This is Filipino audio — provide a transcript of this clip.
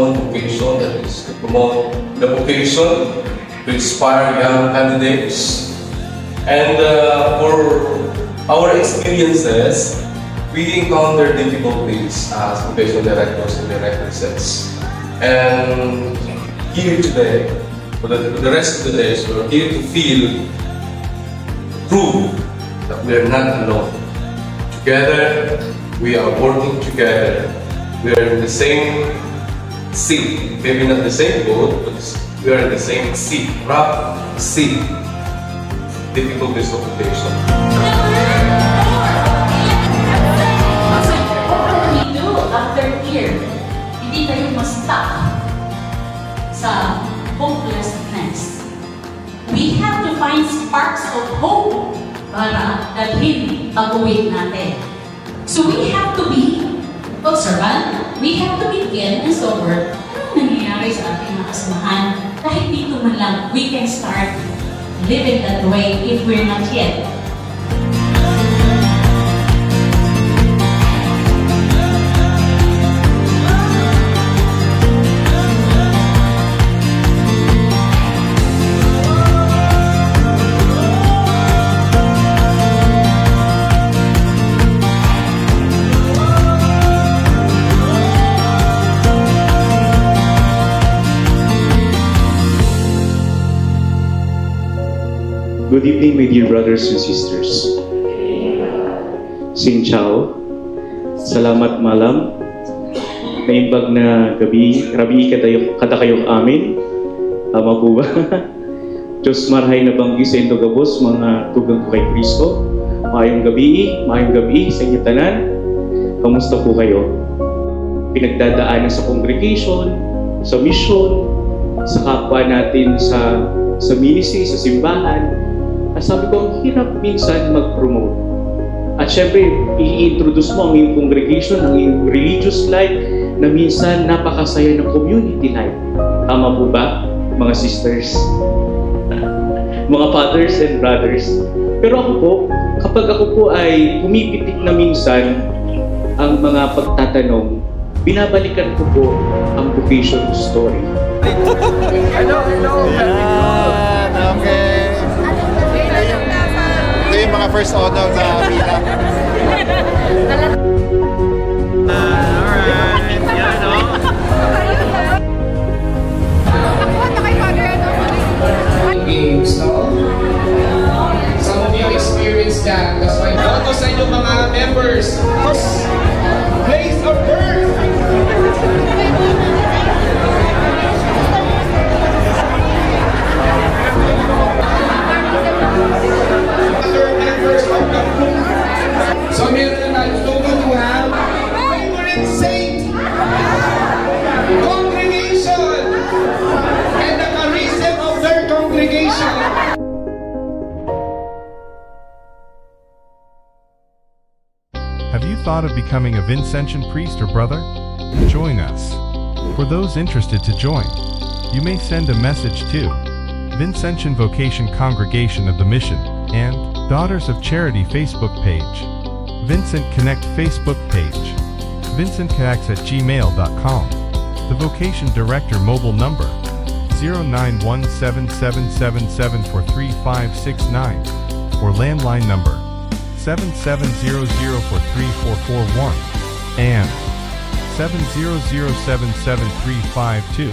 own vocation, that is to promote the vocation, to inspire young candidates. And for our experiences, we encounter difficulties as vocational directors and directresses. And here today, for the rest of the days, we're here to prove that we are not alone. Together, we are working together. We are in the same sea. Maybe not the same boat, but we are in the same sea. Rough sea. Difficulties of vocation. After here, hindi tayo ma-stuck sa hopelessness. We have to find sparks of hope para dalhin pag-uwi natin. So we have to be observant, we have to be calm and sober. Ano nangyayari sa ating mga kasamahan? Kahit dito man lang, we can start living that way if we're not yet. Good evening, my dear brothers and sisters. Xin chào. Salamat malam. Naimbag na gabi, rabi kada kayo amin. Tama po ba? Diyos marhay na banggi sa inyong gabos, mga tugang ko kay Kristo. Maayong gabi sa inyong tanan. Kamusta po kayo? Pinagdadaanan sa congregation, sa mission, sa kapwa natin sa ministry, sa simbahan. Sabi ko, ang hirap minsan mag-promote. At syempre, i-introduce mo ang iyong congregation, ang iyong religious life, na minsan napakasaya ng community life. Tama po ba, mga sisters? Mga fathers and brothers. Pero ako po, kapag ako po ay pumipitik na minsan ang mga pagtatanong, binabalikan ko po ang vocation story. Hello. Okay. Ito yung mga first honor sa pila. Alright. Yan, no? Games, no? Some of you experienced that. That's why noto sa inyong mga members. Place of birth. So meron na tutugo to have favorite saint, congregation, and the charism of their congregation. Have you thought of becoming a Vincentian priest or brother? Join us. For those interested to join, you may send a message to Vincentian Vocation Congregation of the Mission and Daughters of Charity Facebook page, Vincent Connect Facebook page, vincentconnects@gmail.com, the Vocation Director mobile number 091777743569, or landline number 7700434441 and 700773552.